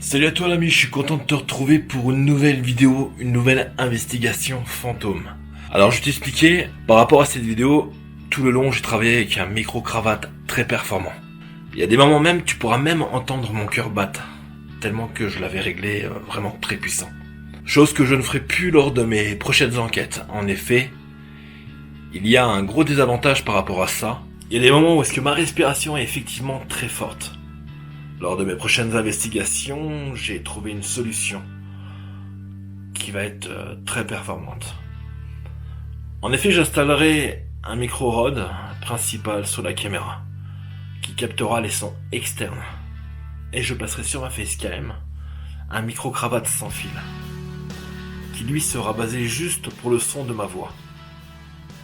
Salut à toi l'ami, je suis content de te retrouver pour une nouvelle vidéo, une nouvelle investigation fantôme. Alors je vais t'expliquer, par rapport à cette vidéo, tout le long j'ai travaillé avec un micro-cravate très performant. Il y a des moments même, tu pourras même entendre mon cœur battre, tellement que je l'avais réglé vraiment très puissant. Chose que je ne ferai plus lors de mes prochaines enquêtes. En effet, il y a un gros désavantage par rapport à ça. Il y a des moments où est-ce que ma respiration est effectivement très forte. Lors de mes prochaines investigations, j'ai trouvé une solution qui va être très performante. En effet, j'installerai un micro-rod principal sur la caméra qui captera les sons externes. Et je passerai sur ma facecam un micro-cravate sans fil qui lui sera basé juste pour le son de ma voix.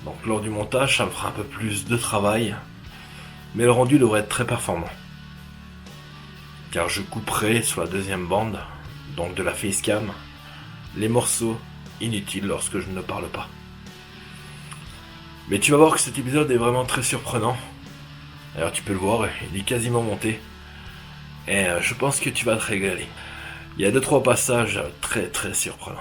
Donc lors du montage, ça me fera un peu plus de travail, mais le rendu devrait être très performant. Car je couperai sur la deuxième bande, donc de la facecam, les morceaux inutiles lorsque je ne parle pas. Mais tu vas voir que cet épisode est vraiment très surprenant. D'ailleurs tu peux le voir, il est quasiment monté. Et je pense que tu vas te régaler. Il y a 2-3 passages très très surprenants.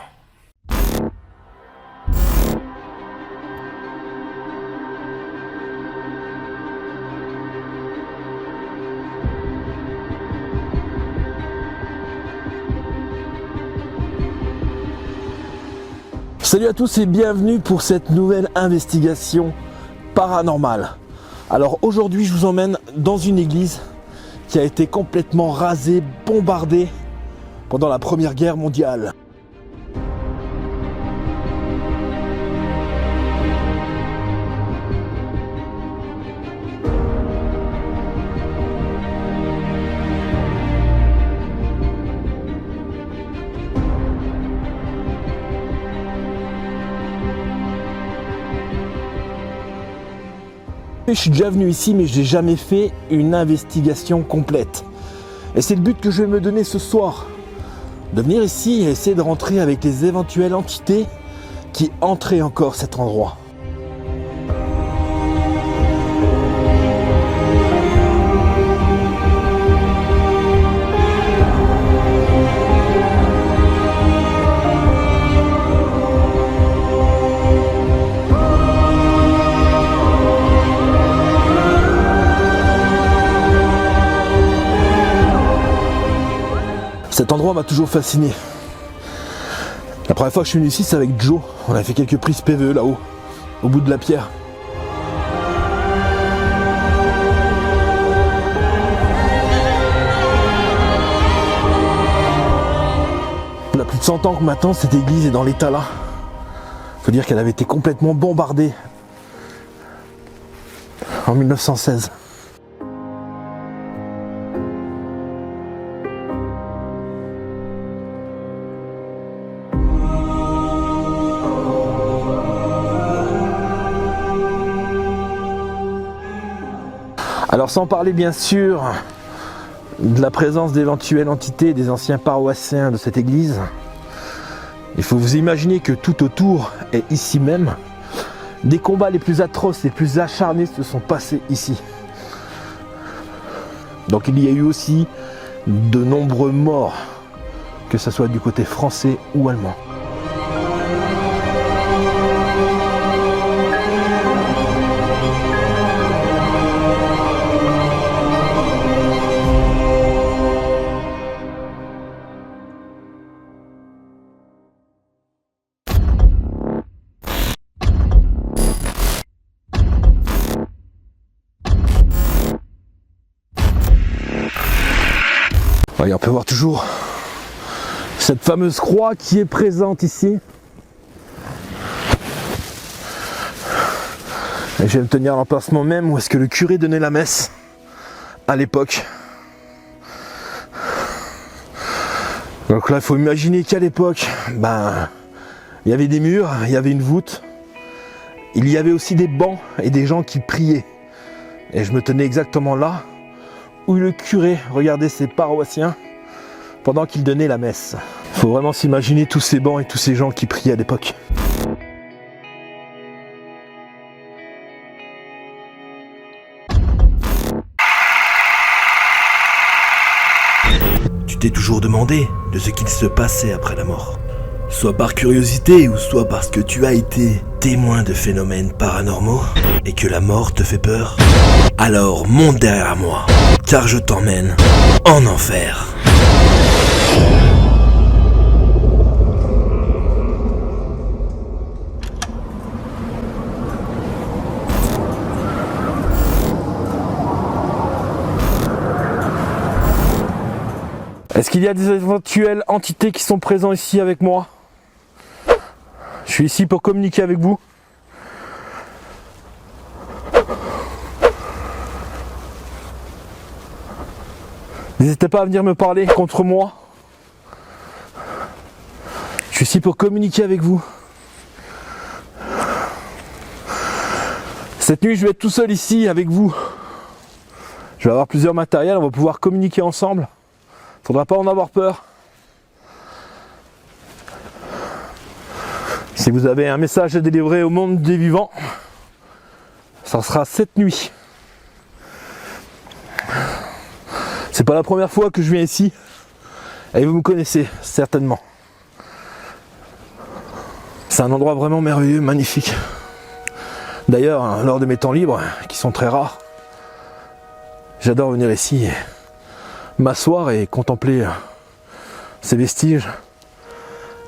Salut à tous et bienvenue pour cette nouvelle investigation paranormale. Alors aujourd'hui je vous emmène dans une église qui a été complètement rasée, bombardée pendant la Première Guerre mondiale. Je suis déjà venu ici mais je n'ai jamais fait une investigation complète. Et c'est le but que je vais me donner ce soir. De venir ici et essayer de rentrer avec les éventuelles entités qui entraient encore cet endroit. Cet endroit m'a toujours fasciné. La première fois que je suis venu ici, c'est avec Joe. On a fait quelques prises PVE là-haut, au bout de la pierre. Il y a plus de 100 ans que maintenant, cette église est dans l'état là. Faut dire qu'elle avait été complètement bombardée en 1916. Alors sans parler bien sûr de la présence d'éventuelles entités des anciens paroissiens de cette église, il faut vous imaginer que tout autour et ici même, des combats les plus atroces, les plus acharnés se sont passés ici. Donc il y a eu aussi de nombreux morts, que ce soit du côté français ou allemand. Et on peut voir toujours cette fameuse croix qui est présente ici. Et je vais me tenir à l'emplacement même où est-ce que le curé donnait la messe à l'époque. Donc là, il faut imaginer qu'à l'époque, il y avait des murs, il y avait une voûte. Il y avait aussi des bancs et des gens qui priaient. Et je me tenais exactement là où le curé regardait ses paroissiens pendant qu'il donnait la messe. Il faut vraiment s'imaginer tous ces bancs et tous ces gens qui priaient à l'époque. t'es toujours demandé de ce qu'il se passait après la mort? Soit par curiosité ou soit parce que tu as été témoin de phénomènes paranormaux et que la mort te fait peur? Alors monte derrière moi, car je t'emmène en enfer. Est-ce qu'il y a des éventuelles entités qui sont présentes ici avec moi? Je suis ici pour communiquer avec vous. N'hésitez pas à venir me parler contre moi. Je suis ici pour communiquer avec vous. Cette nuit, je vais être tout seul ici avec vous. Je vais avoir plusieurs matériels, on va pouvoir communiquer ensemble. Faudra pas en avoir peur. Si vous avez un message à délivrer au monde des vivants, ça sera cette nuit. C'est pas la première fois que je viens ici et vous me connaissez certainement. C'est un endroit vraiment merveilleux, magnifique. D'ailleurs, lors de mes temps libres, qui sont très rares, j'adore venir ici et m'asseoir et contempler ces vestiges,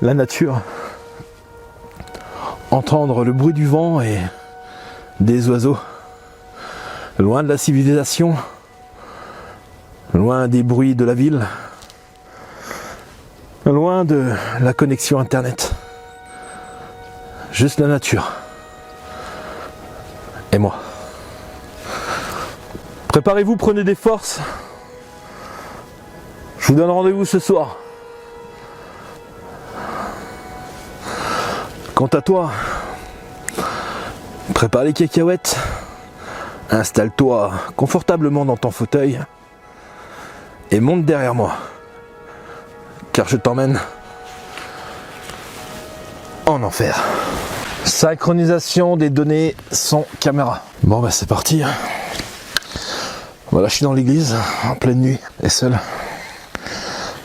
la nature, entendre le bruit du vent et des oiseaux, loin de la civilisation, loin des bruits de la ville, loin de la connexion internet, juste la nature et moi. Préparez-vous, prenez des forces. Je vous donne rendez-vous ce soir. Quant à toi, prépare les cacahuètes, installe-toi confortablement dans ton fauteuil et monte derrière moi, car je t'emmène en enfer. Synchronisation des données sans caméra. Bon bah c'est parti. Voilà, je suis dans l'église, en pleine nuit, et seul.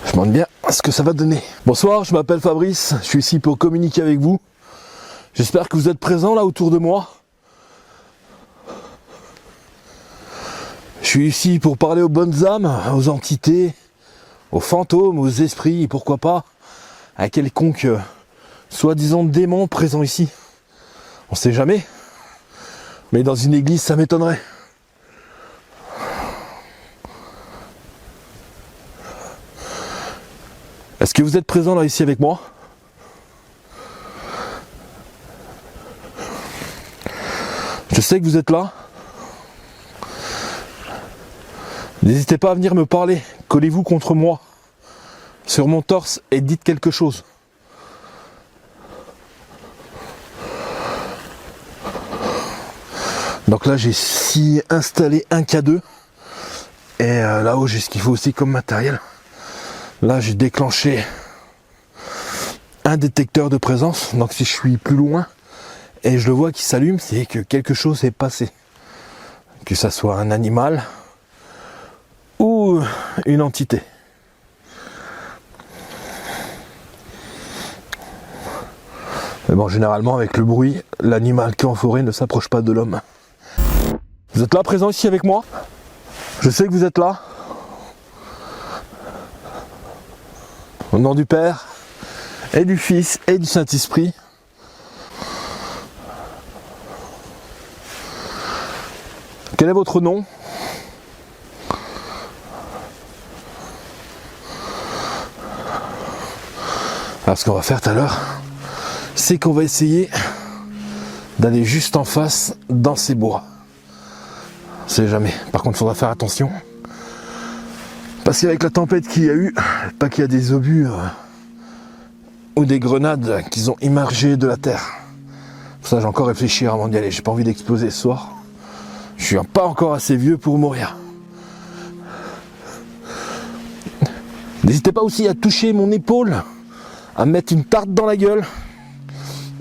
Je me demande bien ce que ça va donner. Bonsoir, je m'appelle Fabrice, je suis ici pour communiquer avec vous. J'espère que vous êtes présents là autour de moi. Je suis ici pour parler aux bonnes âmes, aux entités, aux fantômes, aux esprits, et pourquoi pas à quelconque soi-disant démon présent ici. On sait jamais, mais dans une église ça m'étonnerait. Est-ce que vous êtes présent là ici avec moi? Je sais que vous êtes là. N'hésitez pas à venir me parler. Collez-vous contre moi, sur mon torse, et dites quelque chose. Donc là j'ai ici installé un K2. Et là-haut j'ai ce qu'il faut aussi comme matériel. Là j'ai déclenché un détecteur de présence, donc si je suis plus loin et je le vois qui s'allume, c'est que quelque chose est passé. Que ça soit un animal ou une entité. Mais bon, généralement avec le bruit, l'animal qui est en forêt ne s'approche pas de l'homme. Vous êtes là présent ici avec moi? Je sais que vous êtes là. Au nom du Père, et du Fils, et du Saint-Esprit. Quel est votre nom? Alors ce qu'on va faire tout à l'heure, c'est qu'on va essayer d'aller juste en face dans ces bois. On sait jamais. Par contre, il faudra faire attention. Parce qu'avec la tempête qu'il y a eu, pas qu'il y a des obus ou des grenades qu'ils ont immergées de la terre. Pour ça, j'ai encore réfléchi avant d'y aller. J'ai pas envie d'exploser ce soir. Je suis pas encore assez vieux pour mourir. N'hésitez pas aussi à toucher mon épaule, à me mettre une tarte dans la gueule.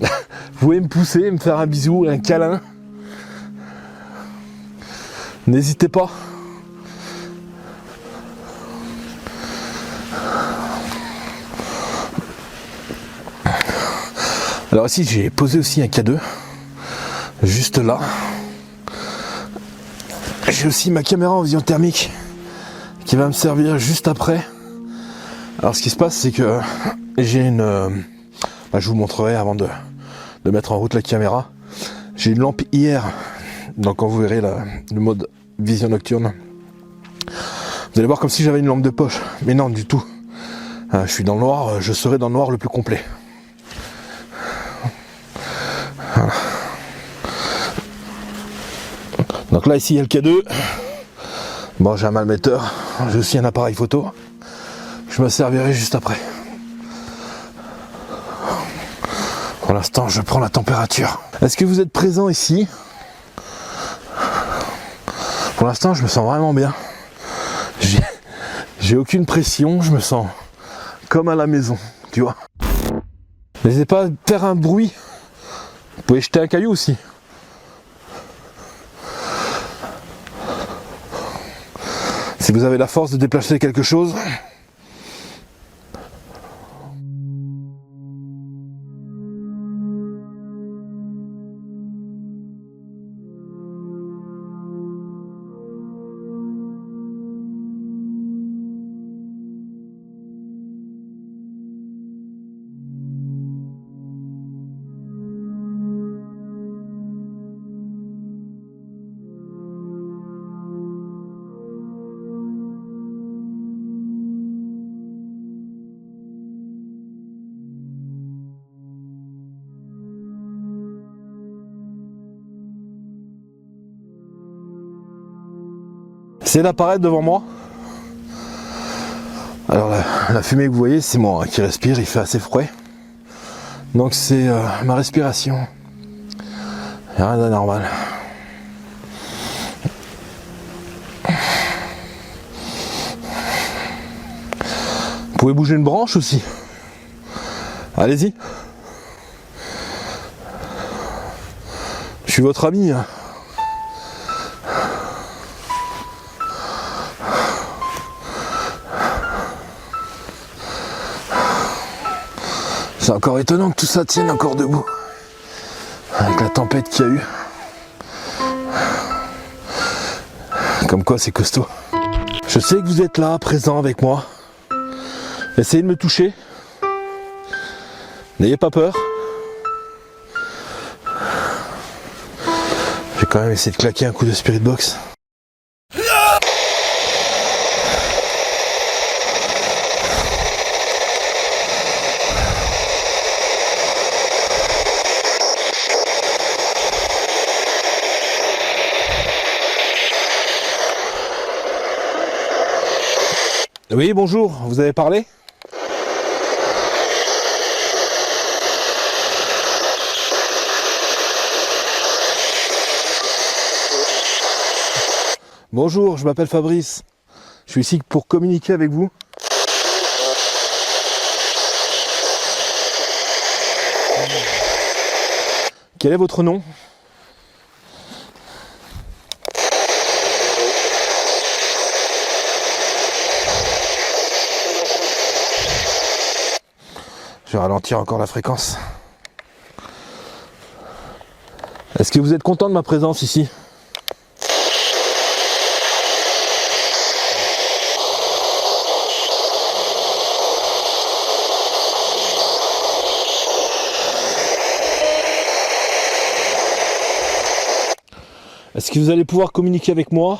Vous pouvez me pousser, me faire un bisou, un câlin. N'hésitez pas. Alors ici j'ai posé aussi un K2, juste là. J'ai aussi ma caméra en vision thermique qui va me servir juste après. Alors ce qui se passe c'est que j'ai une... je vous montrerai avant de mettre en route la caméra. J'ai une lampe IR, donc quand vous verrez le mode vision nocturne, vous allez voir comme si j'avais une lampe de poche, mais non du tout. Je suis dans le noir, je serai dans le noir le plus complet. Voilà. Donc là ici il y a le K2. Bon, j'ai un malmetteur, j'ai aussi un appareil photo. Je me servirai juste après. Pour l'instant, je prends la température. Est-ce que vous êtes présent ici? Pour l'instant, je me sens vraiment bien. J'ai aucune pression, je me sens comme à la maison, tu vois. N'hésitez pas à faire un bruit. Vous pouvez jeter un caillou aussi. Si vous avez la force de déplacer quelque chose. Essayez d'apparaître devant moi. Alors la fumée que vous voyez, c'est moi qui respire, il fait assez froid. Donc c'est ma respiration. Il n'y a rien d'anormal. Vous pouvez bouger une branche aussi. Allez-y. Je suis votre ami. Hein. C'est encore étonnant que tout ça tienne encore debout. Avec la tempête qu'il y a eu. Comme quoi c'est costaud. Je sais que vous êtes là, présent avec moi. Essayez de me toucher. N'ayez pas peur. Je vais quand même essayer de claquer un coup de spirit box. Oui, bonjour, vous avez parlé? Bonjour, je m'appelle Fabrice. Je suis ici pour communiquer avec vous. Quel est votre nom? Je vais ralentir encore la fréquence. Est-ce que vous êtes content de ma présence ici? Est-ce que vous allez pouvoir communiquer avec moi?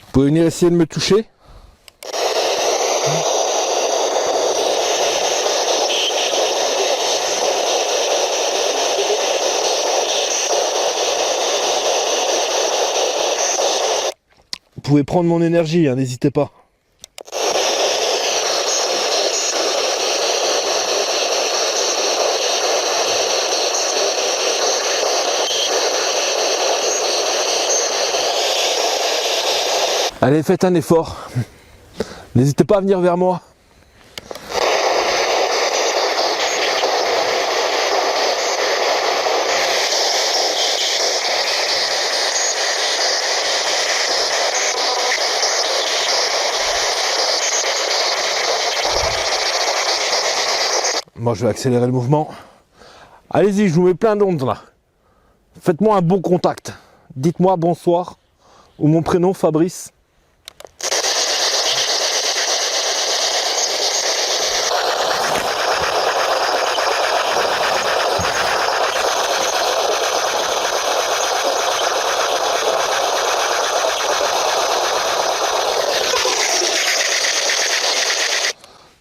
Vous pouvez venir essayer de me toucher? Vous pouvez prendre mon énergie, hein, n'hésitez pas. Allez, faites un effort. N'hésitez pas à venir vers moi. Moi je vais accélérer le mouvement. Allez-y, je vous mets plein d'ondes là. Faites-moi un bon contact. Dites-moi bonsoir ou mon prénom Fabrice.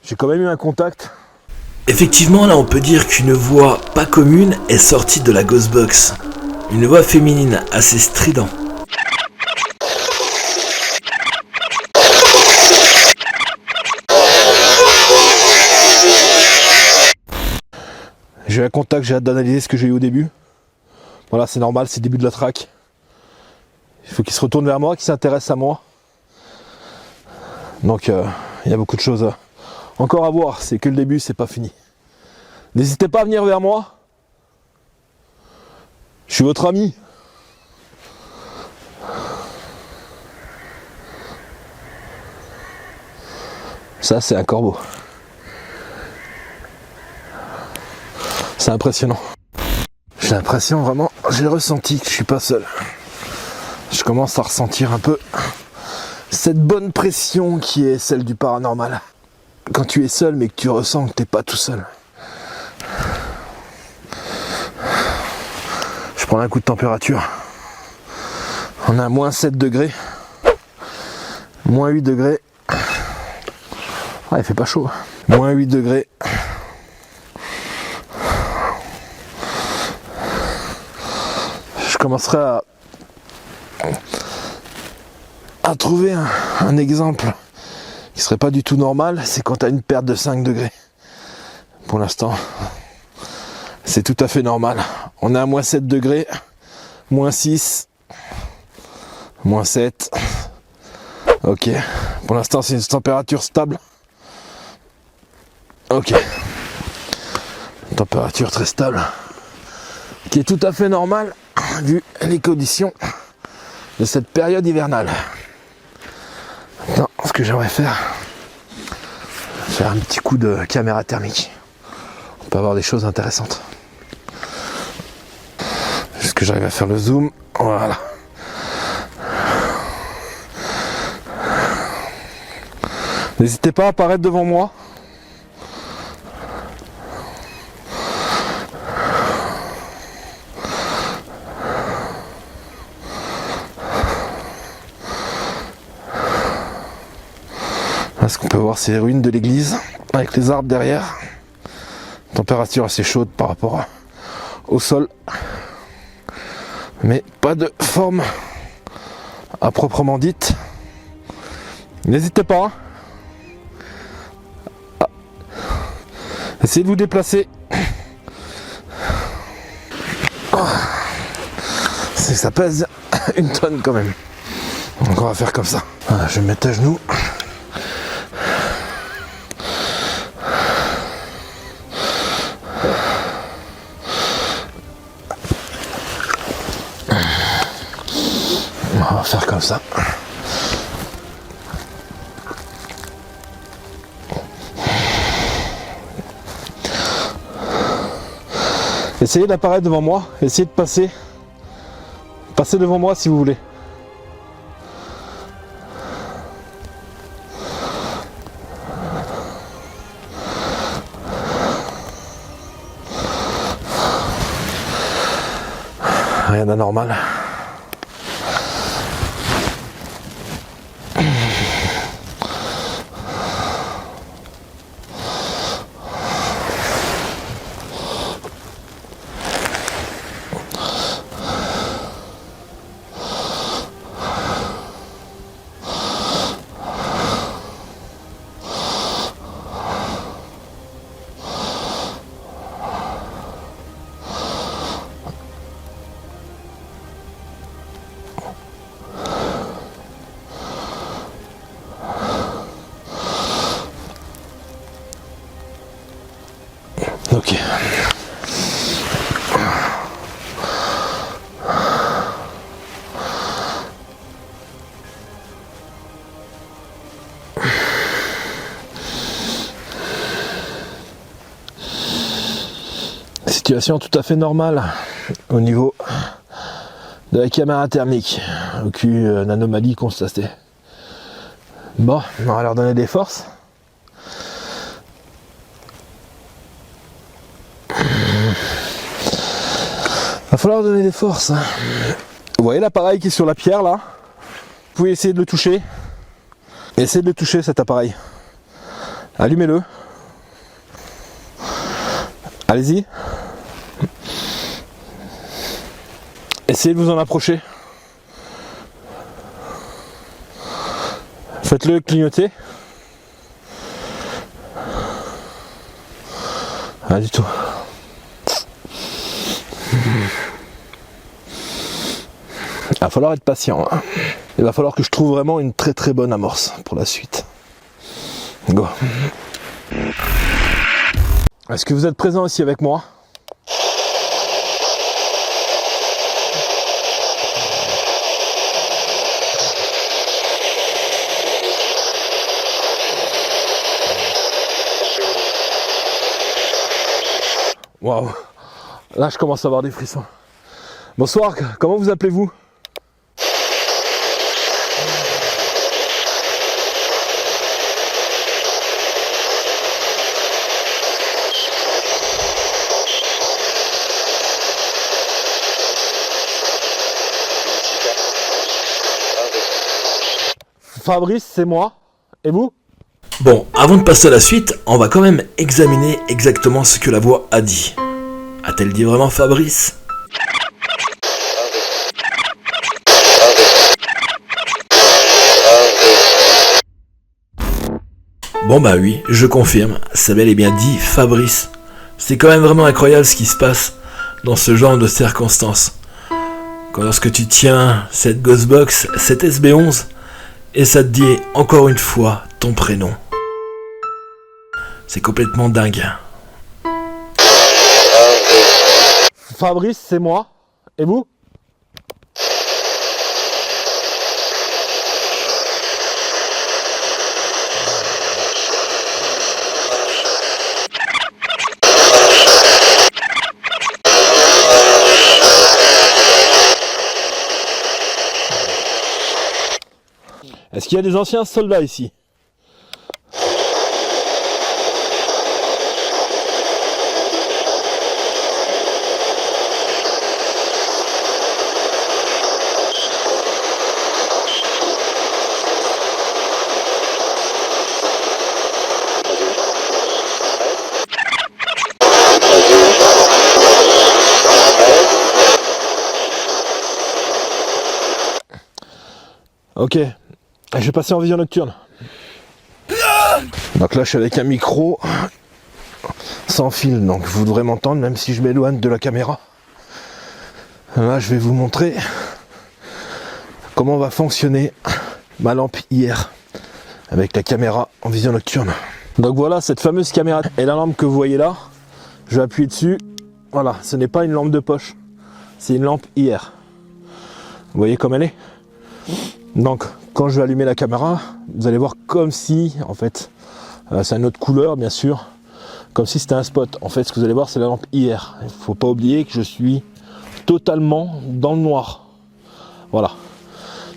J'ai quand même eu un contact. Effectivement, là on peut dire qu'une voix pas commune est sortie de la Ghostbox. Une voix féminine assez strident. J'ai eu un contact, j'ai hâte d'analyser ce que j'ai eu au début. Voilà, c'est normal, c'est le début de la track. Il faut qu'il se retourne vers moi, qu'il s'intéresse à moi. Donc il y a beaucoup de choses encore à voir, c'est que le début, c'est pas fini. N'hésitez pas à venir vers moi. Je suis votre ami. Ça, c'est un corbeau. C'est impressionnant. J'ai l'impression vraiment, j'ai ressenti que je suis pas seul. Je commence à ressentir un peu cette bonne pression qui est celle du paranormal. Quand tu es seul mais que tu ressens que t'es pas tout seul. Je prends un coup de température. On a à moins 7 degrés. Moins 8 degrés. Ah, il fait pas chaud. Moins 8 degrés. Je commencerai à trouver un exemple qui serait pas du tout normal, c'est quand tu as une perte de 5 degrés. Pour l'instant, c'est tout à fait normal. On est à moins 7 degrés, moins 6, moins 7. Ok, pour l'instant c'est une température stable. Ok, température très stable, qui est tout à fait normale vu les conditions de cette période hivernale. Maintenant, ce que j'aimerais faire un petit coup de caméra thermique. On peut avoir des choses intéressantes. Est-ce que j'arrive à faire le zoom? Voilà. N'hésitez pas à apparaître devant moi. Là, ce qu'on peut voir, c'est les ruines de l'église avec les arbres derrière. Température assez chaude par rapport au sol, mais pas de forme à proprement dite. N'hésitez pas à essayer de vous déplacer. Ça pèse une tonne quand même. Donc on va faire comme ça. Voilà, je vais me mettre à genoux. On va faire comme ça. Essayez d'apparaître devant moi, essayez de passer. Passez devant moi si vous voulez. Rien d'anormal. Situation tout à fait normale au niveau de la caméra thermique. Aucune anomalie constatée. Bon, on va leur donner des forces. Va falloir donner des forces. Vous voyez l'appareil qui est sur la pierre là? Vous pouvez essayer de le toucher. Essayez de le toucher cet appareil. Allumez-le. Allez-y. Essayez de vous en approcher. Faites-le clignoter. Pas du tout. Il va falloir être patient. Hein. Il va falloir que je trouve vraiment une très très bonne amorce pour la suite. Go. Est-ce que vous êtes présent ici avec moi? Waouh. Là je commence à avoir des frissons. Bonsoir, comment vous appelez-vous? Fabrice, c'est moi. Et vous? Bon, avant de passer à la suite, on va quand même examiner exactement ce que la voix a dit. A-t-elle dit vraiment Fabrice? Bon bah oui, je confirme, ça bel et bien dit Fabrice. C'est quand même vraiment incroyable ce qui se passe dans ce genre de circonstances. Quand lorsque tu tiens cette Ghostbox, cette SB11, et ça te dit encore une fois ton prénom. C'est complètement dingue. Fabrice, c'est moi. Et vous? Est-ce qu'il y a des anciens soldats ici? Ok, je vais passer en vision nocturne. Donc là je suis avec un micro sans fil, donc vous devrez m'entendre même si je m'éloigne de la caméra. Là je vais vous montrer comment va fonctionner ma lampe IR avec la caméra en vision nocturne. Donc voilà cette fameuse caméra et la lampe que vous voyez là, je vais appuyer dessus. Voilà, ce n'est pas une lampe de poche, c'est une lampe IR. Vous voyez comme elle est? Donc quand je vais allumer la caméra, vous allez voir comme si, en fait, c'est une autre couleur bien sûr, comme si c'était un spot. En fait ce que vous allez voir c'est la lampe IR. Il ne faut pas oublier que je suis totalement dans le noir. Voilà.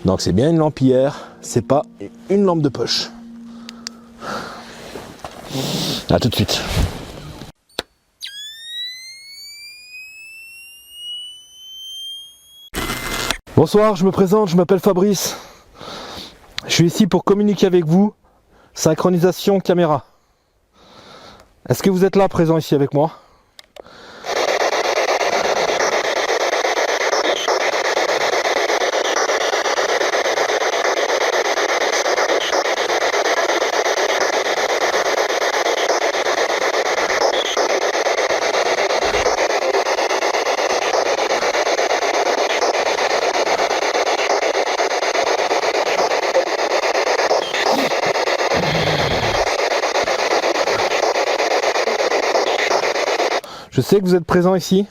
Donc c'est bien une lampe IR, c'est pas une lampe de poche. A tout de suite. Bonsoir, je me présente, je m'appelle Fabrice. Je suis ici pour communiquer avec vous. Synchronisation caméra. Est-ce que vous êtes là, présent ici avec moi? Je sais que vous êtes présent ici.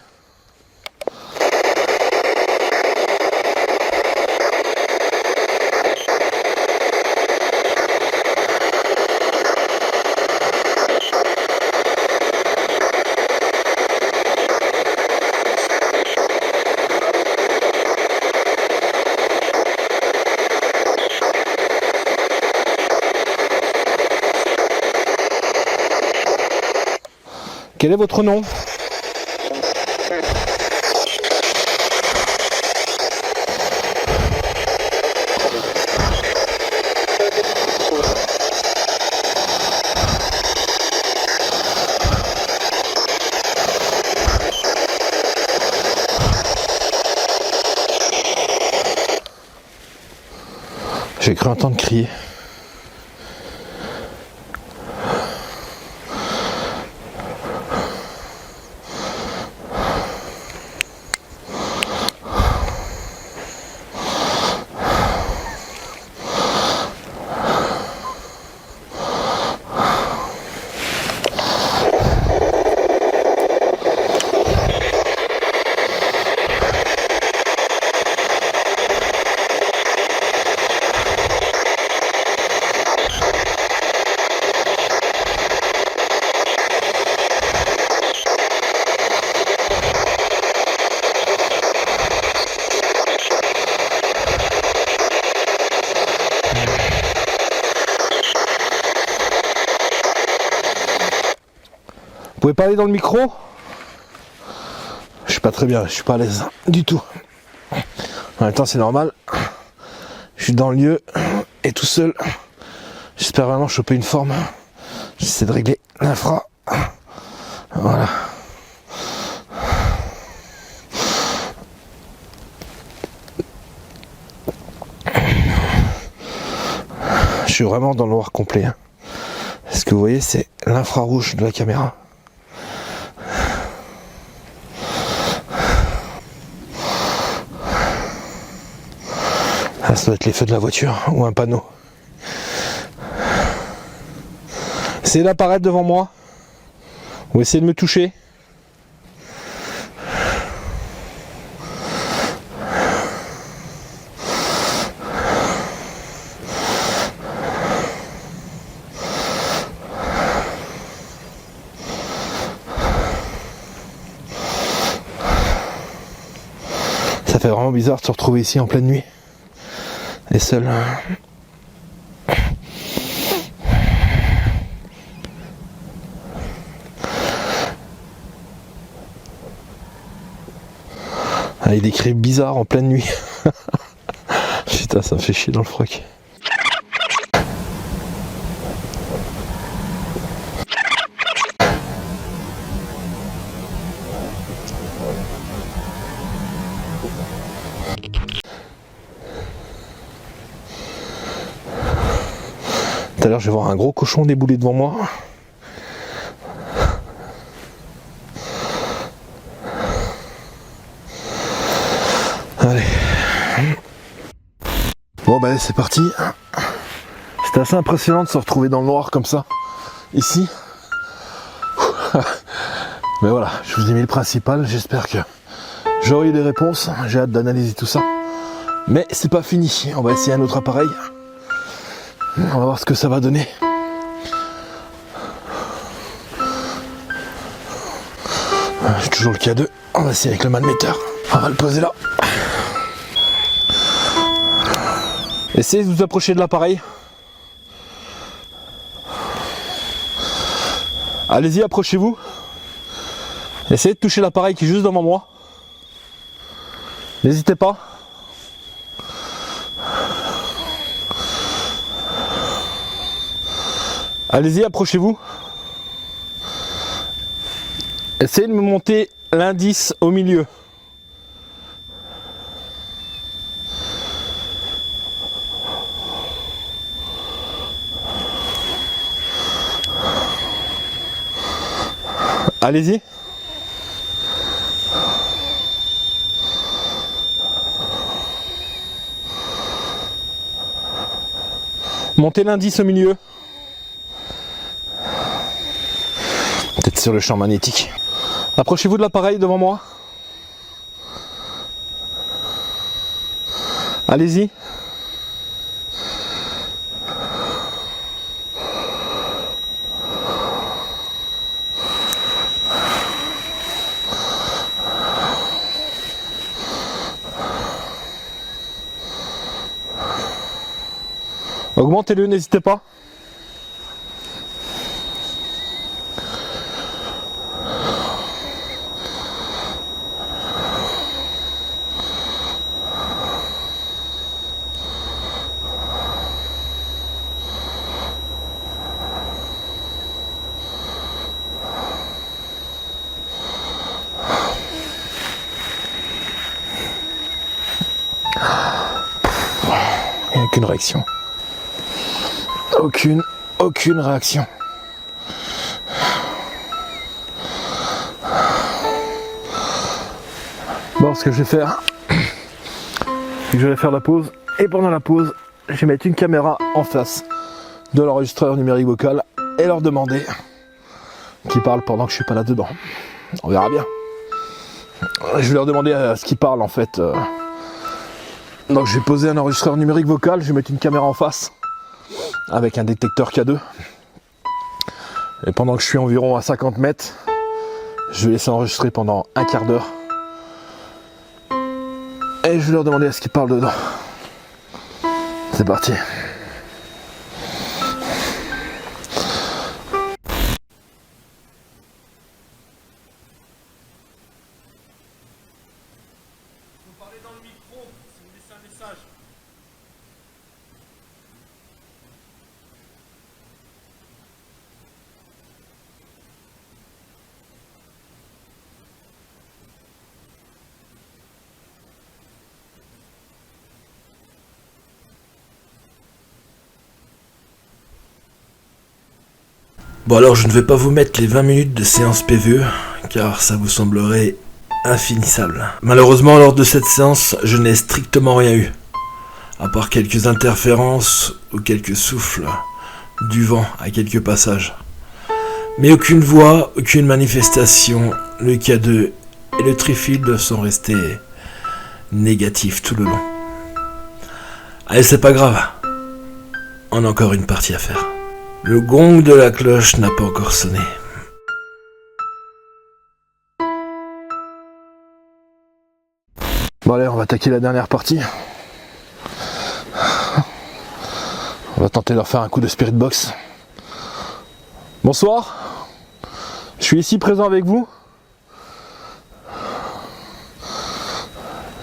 Quel est votre nom? J'ai cru entendre crier. Vous pouvez parler dans le micro? Je suis pas très bien, je suis pas à l'aise du tout. En même temps c'est normal. Je suis dans le lieu et tout seul. J'espère vraiment choper une forme. J'essaie de régler l'infra. Voilà. Je suis vraiment dans le noir complet. Ce que vous voyez, c'est l'infrarouge de la caméra. Ça doit être les feux de la voiture ou un panneau. Essayez d'apparaître devant moi. Ou essayez de me toucher. Ça fait vraiment bizarre de se retrouver ici en pleine nuit. Et seul. Avec des cris bizarres en pleine nuit. Putain, ça me fait chier dans le froc. Tout à l'heure, je vais voir un gros cochon débouler devant moi. Allez. Bon, bah, c'est parti. C'était assez impressionnant de se retrouver dans le noir comme ça, ici. Mais voilà, je vous ai mis le principal. J'espère que j'aurai eu des réponses. J'ai hâte d'analyser tout ça. Mais c'est pas fini. On va essayer un autre appareil. On va voir ce que ça va donner. J'ai toujours le K2. On va essayer avec le manmetteur. On va le poser là. Essayez de vous approcher de l'appareil. Allez-y, approchez-vous. Essayez de toucher l'appareil qui est juste devant moi. N'hésitez pas. Allez-y, approchez-vous. Essayez de me monter l'indice au milieu. Allez-y. Montez l'indice au milieu. Peut-être sur le champ magnétique. Approchez-vous de l'appareil devant moi. Allez-y. Augmentez-le, n'hésitez pas. Aucune réaction. Aucune réaction. Bon, ce que je vais faire, c'est que je vais faire la pause. Et pendant la pause, je vais mettre une caméra en face de l'enregistreur numérique vocal et leur demander qu'ils parlent pendant que je suis pas là dedans. On verra bien. Je vais leur demander à ce qu'ils parlent en fait. Donc je vais poser un enregistreur numérique vocal, je vais mettre une caméra en face avec un détecteur K2. Et pendant que je suis environ à 50 mètres, je vais laisser enregistrer pendant un quart d'heure. Et je vais leur demander à ce qu'ils parlent dedans. C'est parti. Parlez dans le micro si vous laissez un message. Bon alors je ne vais pas vous mettre les 20 minutes de séance PVE car ça vous semblerait infinissable. Malheureusement lors de cette séance je n'ai strictement rien eu. À part quelques interférences ou quelques souffles du vent à quelques passages. Mais aucune voix, aucune manifestation, le K2 et le Trifield sont restés négatifs tout le long. Allez c'est pas grave, on a encore une partie à faire. Le gong de la cloche n'a pas encore sonné. Bon allez, on va attaquer la dernière partie. On va tenter de leur faire un coup de spirit box. Bonsoir. Je suis ici présent avec vous.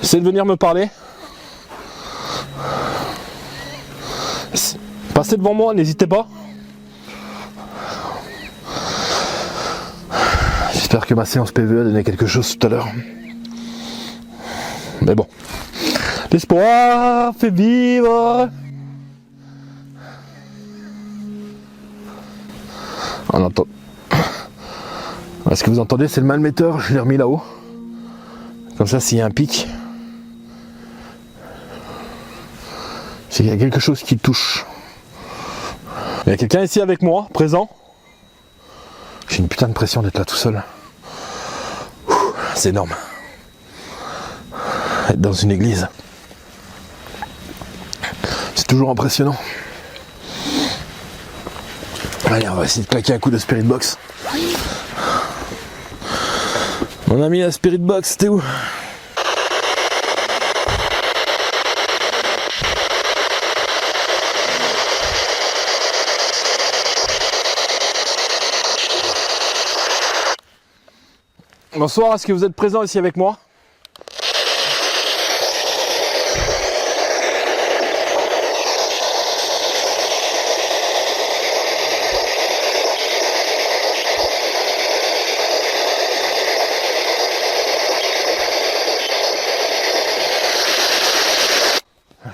Essayez de venir me parler. Passez devant moi, n'hésitez pas. J'espère que ma séance PVE a donné quelque chose tout à l'heure. Mais bon. L'espoir fait vivre. On entend. Ce que vous entendez, c'est le malmetteur. Je l'ai remis là-haut. Comme ça, s'il y a un pic, s'il y a quelque chose qui touche. Il y a quelqu'un ici avec moi, présent. J'ai une putain de pression d'être là tout seul. C'est énorme. Être dans une église, c'est toujours impressionnant. Allez, on va essayer de claquer un coup de spirit box. Mon ami, la spirit box, t'es où? Bonsoir, est-ce que vous êtes présent ici avec moi?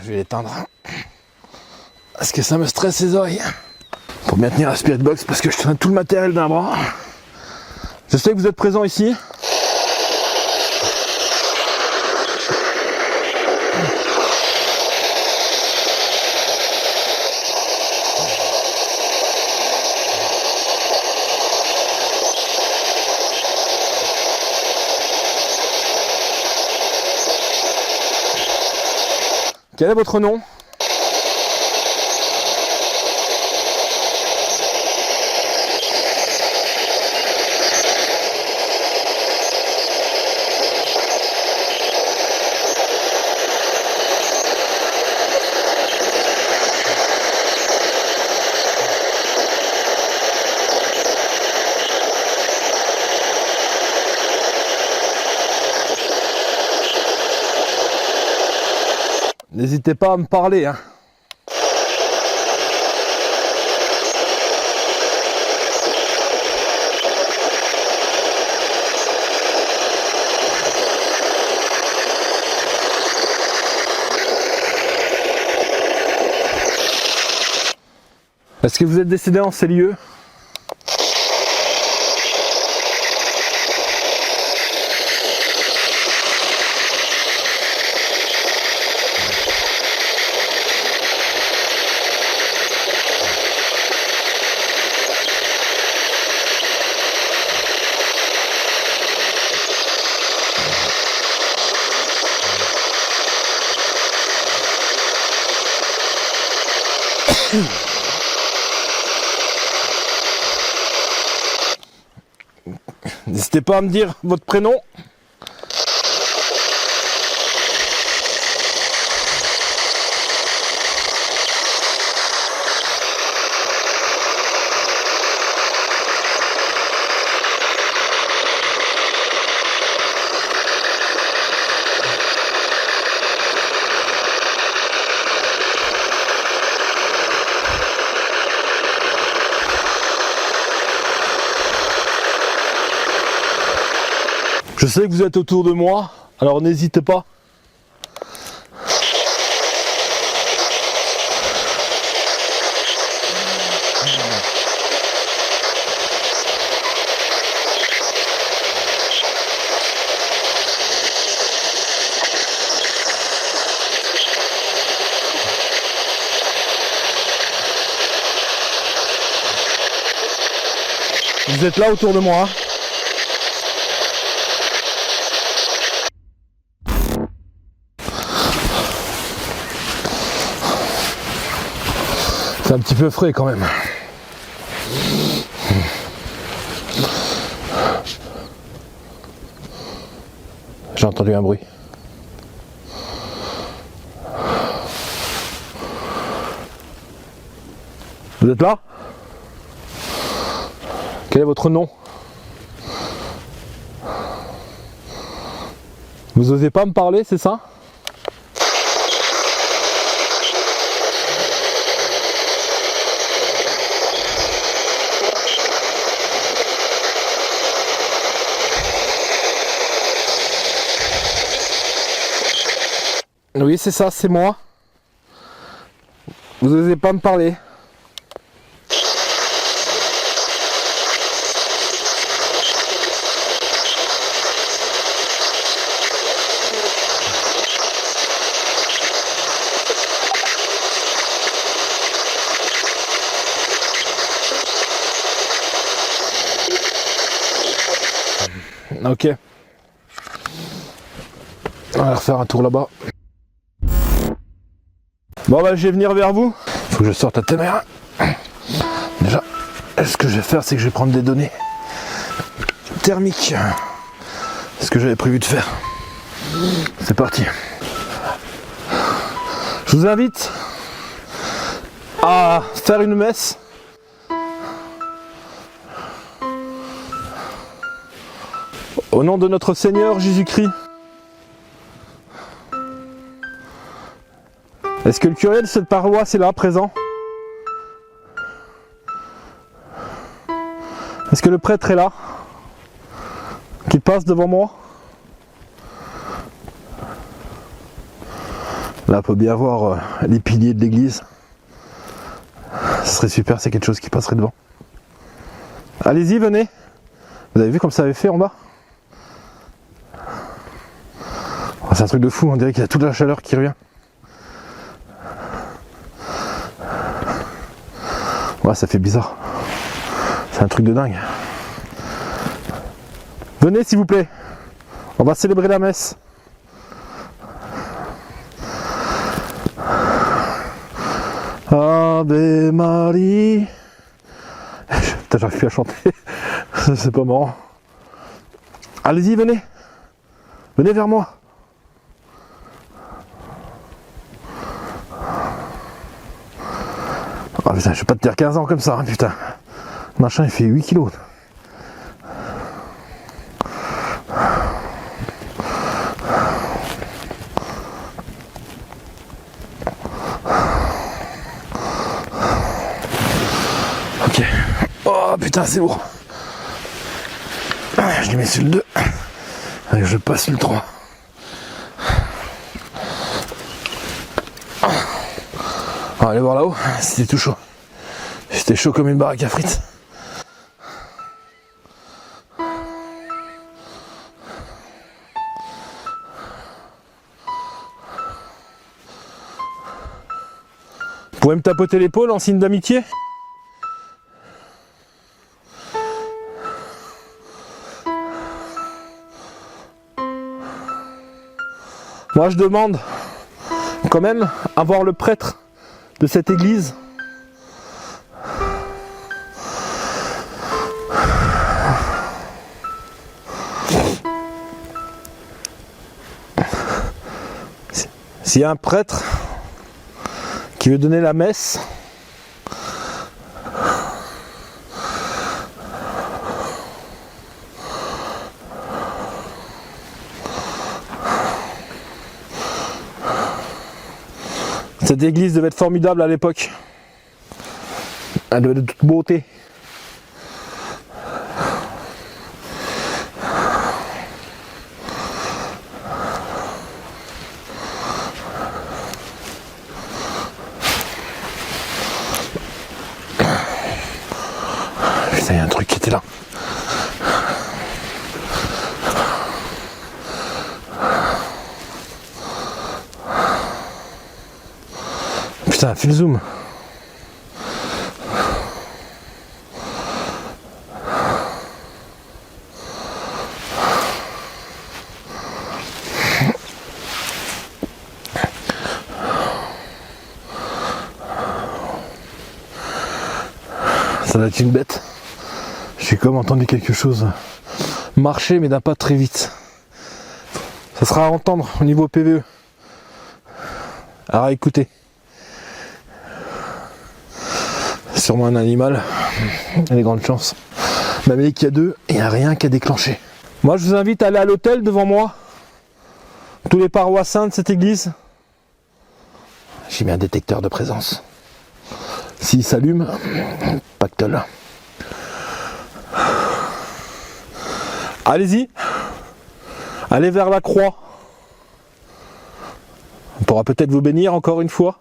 Je vais l'éteindre. Parce que ça me stresse les oreilles. Pour bien tenir la spirit box, parce que je tiens tout le matériel d'un bras. Je sais que vous êtes présent ici. Quel est votre nom? N'hésitez pas à me parler, hein. Est-ce que vous êtes décédé en ces lieux? N'hésitez pas à me dire votre prénom. Je sais que vous êtes autour de moi, alors n'hésitez pas. Vous êtes là autour de moi. C'est un petit peu frais quand même. J'ai entendu un bruit. Vous êtes là? Quel est votre nom? Vous osez pas me parler, c'est ça? Oui, c'est ça, c'est moi. Vous osez pas me parler. Ok. On va refaire un tour là-bas. Bon bah je vais venir vers vous. Faut que je sorte la caméra. Déjà, ce que je vais faire, c'est que je vais prendre des données thermiques. C'est ce que j'avais prévu de faire. C'est parti. Je vous invite à faire une messe. Au nom de notre Seigneur Jésus-Christ. Est-ce que le curé de cette paroisse est là, présent? Est-ce que le prêtre est là? Qu'il passe devant moi? Là, on peut bien voir les piliers de l'église. Ce serait super, c'est quelque chose qui passerait devant. Allez-y, venez. Vous avez vu comme ça avait fait en bas? Oh, c'est un truc de fou, on dirait qu'il y a toute la chaleur qui revient. Ouais, ça fait bizarre. C'est un truc de dingue. Venez s'il vous plaît. On va célébrer la messe. Ave Marie. Putain, j'arrive plus à chanter. C'est pas marrant. Allez-y, venez. Venez vers moi. Ah putain, je vais pas te dire 15 ans comme ça, hein, putain. Le machin il fait 8 kilos. Ok. Oh putain, c'est lourd. Je l'ai mis sur le 2. Allez, je passe sur le 3. Allez voir là-haut, c'était tout chaud. C'était chaud comme une baraque à frites. Vous pouvez me tapoter l'épaule en signe d'amitié? Moi je demande quand même à voir le prêtre de cette église. S'il y a un prêtre qui veut donner la messe, cette église devait être formidable à l'époque. Elle devait être de toute beauté. Putain, il y a un truc qui était là. Putain, fais le zoom. Ça doit être une bête. J'ai comme entendu quelque chose marcher mais d'un pas très vite. Ça sera à entendre au niveau PVE. À écouter. Sûrement un animal. Il y a des grandes chances. Mais qu'il y a deux, il n'y a rien qu'à déclencher. Moi je vous invite à aller à l'hôtel devant moi. Tous les paroissiens de cette église. J'ai mis un détecteur de présence. S'il s'allume, pactole. Allez-y. Allez vers la croix. On pourra peut-être vous bénir encore une fois.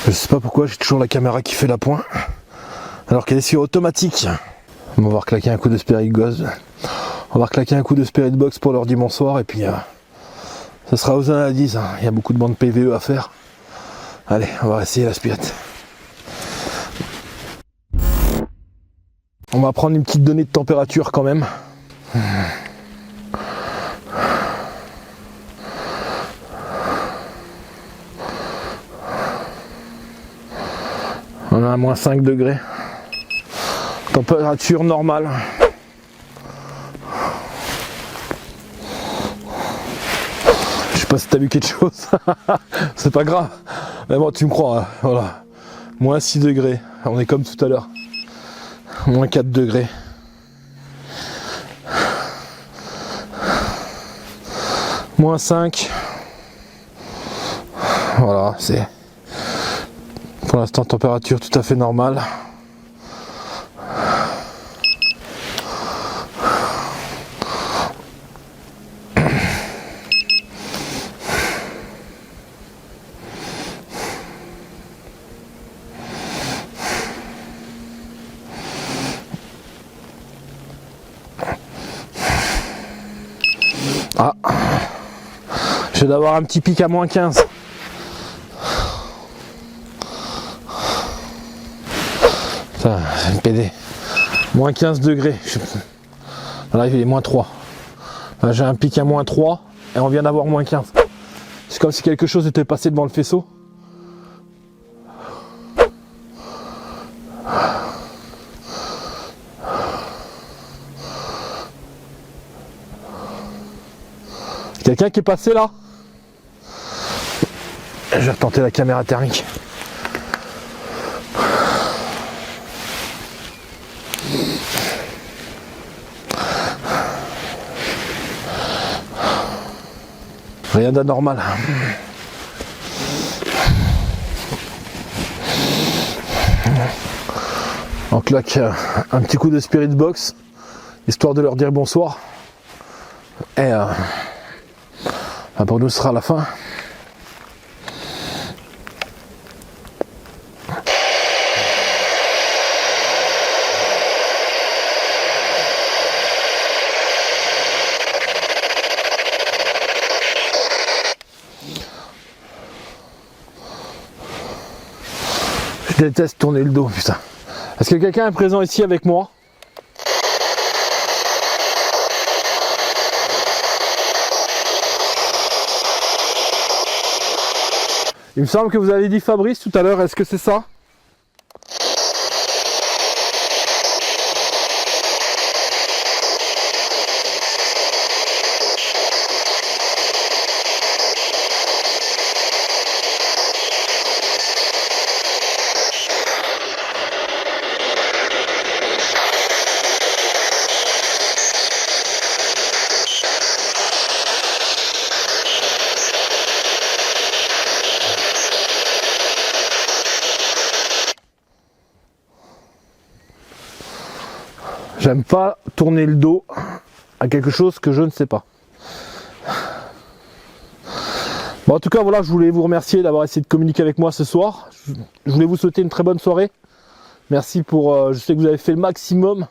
Je sais pas pourquoi j'ai toujours la caméra qui fait la pointe alors qu'elle est sur automatique. On va voir claquer un coup de Spirit Ghost. On va voir claquer un coup de Spirit Box pour leur dire bonsoir et puis ça sera aux analyses. Il y a beaucoup de bandes PVE à faire. Allez, on va essayer la Spirit. On va prendre une petite donnée de température quand même. On a à moins 5 degrés. Température normale. Je sais pas si t'as vu quelque chose. C'est pas grave. Mais bon, tu me crois. Hein. Voilà. Moins 6 degrés. On est comme tout à l'heure. Moins 4 degrés. Moins 5. Voilà, c'est... Pour l'instant, température tout à fait normale. Ah, je vais avoir un petit pic à moins 15. Ça, c'est une PD. Moins 15 degrés. Là, il est moins 3. Là, j'ai un pic à moins 3 et on vient d'avoir moins 15. C'est comme si quelque chose était passé devant le faisceau. Quelqu'un qui est passé là? Je vais retenter la caméra thermique. Rien d'anormal. On claque un petit coup de Spirit Box, histoire de leur dire bonsoir. Et pour nous, ce sera la fin. Je déteste tourner le dos, putain. Est-ce que quelqu'un est présent ici avec moi? Il me semble que vous avez dit Fabrice tout à l'heure, est-ce que c'est ça? J'aime pas tourner le dos à quelque chose que je ne sais pas. Bon, en tout cas, voilà, je voulais vous remercier d'avoir essayé de communiquer avec moi ce soir. Je voulais vous souhaiter une très bonne soirée. Merci pour... je sais que vous avez fait le maximum.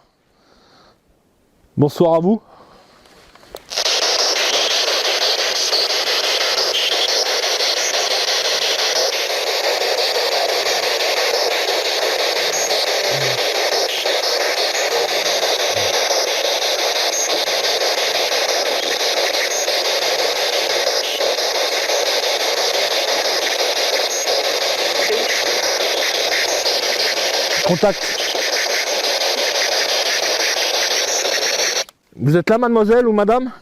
Bonsoir à vous. Contact. Vous êtes là, mademoiselle ou madame?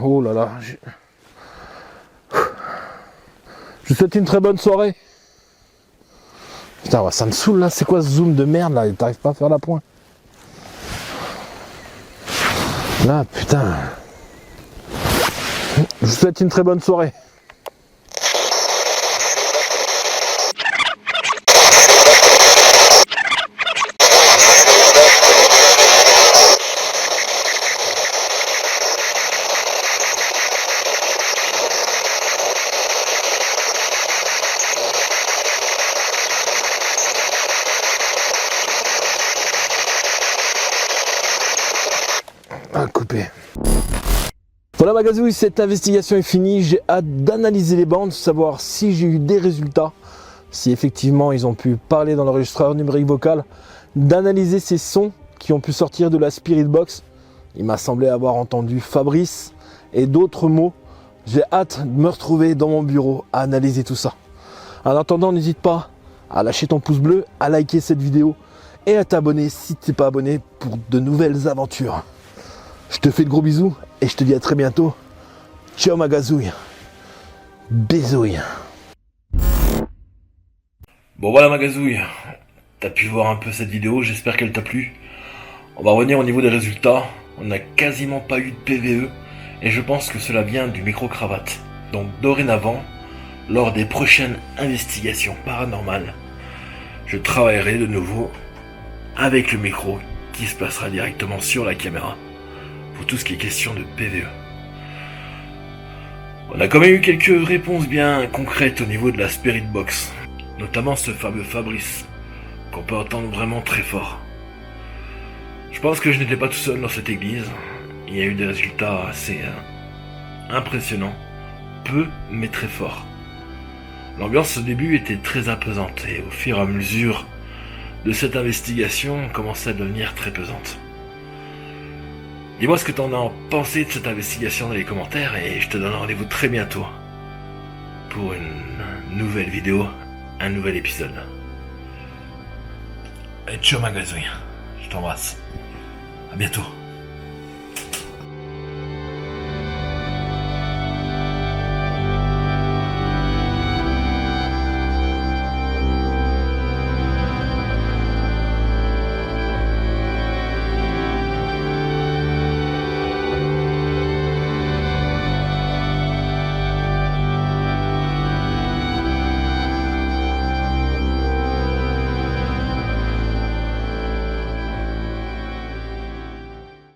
Oh là là. Je vous souhaite une très bonne soirée. Putain, ça me saoule là. C'est quoi ce zoom de merde là? T'arrives pas à faire la pointe. Là, putain. Je vous souhaite une très bonne soirée. À couper. Voilà Magazouille, cette investigation est finie, j'ai hâte d'analyser les bandes, savoir si j'ai eu des résultats, si effectivement ils ont pu parler dans l'enregistreur numérique vocal, d'analyser ces sons qui ont pu sortir de la Spirit Box. Il m'a semblé avoir entendu Fabrice et d'autres mots. J'ai hâte de me retrouver dans mon bureau à analyser tout ça. En attendant, n'hésite pas à lâcher ton pouce bleu, à liker cette vidéo et à t'abonner si tu n'es pas abonné pour de nouvelles aventures. Je te fais de gros bisous et je te dis à très bientôt. Ciao Magazouille. Bisouille. Bon voilà Magazouille, t'as pu voir un peu cette vidéo, j'espère qu'elle t'a plu. On va revenir au niveau des résultats. On n'a quasiment pas eu de PVE et je pense que cela vient du micro-cravate. Donc dorénavant, lors des prochaines investigations paranormales, je travaillerai de nouveau avec le micro qui se placera directement sur la caméra pour tout ce qui est question de PVE. On a quand même eu quelques réponses bien concrètes au niveau de la Spirit Box, notamment ce fameux Fabrice, qu'on peut entendre vraiment très fort. Je pense que je n'étais pas tout seul dans cette église, il y a eu des résultats assez impressionnants, peu mais très forts. L'ambiance au début était très apaisante et au fur et à mesure de cette investigation commençait à devenir très pesante. Dis-moi ce que t'en as pensé de cette investigation dans les commentaires et je te donne rendez-vous très bientôt pour une nouvelle vidéo, un nouvel épisode. Et ciao Magazouille, je t'embrasse. À bientôt.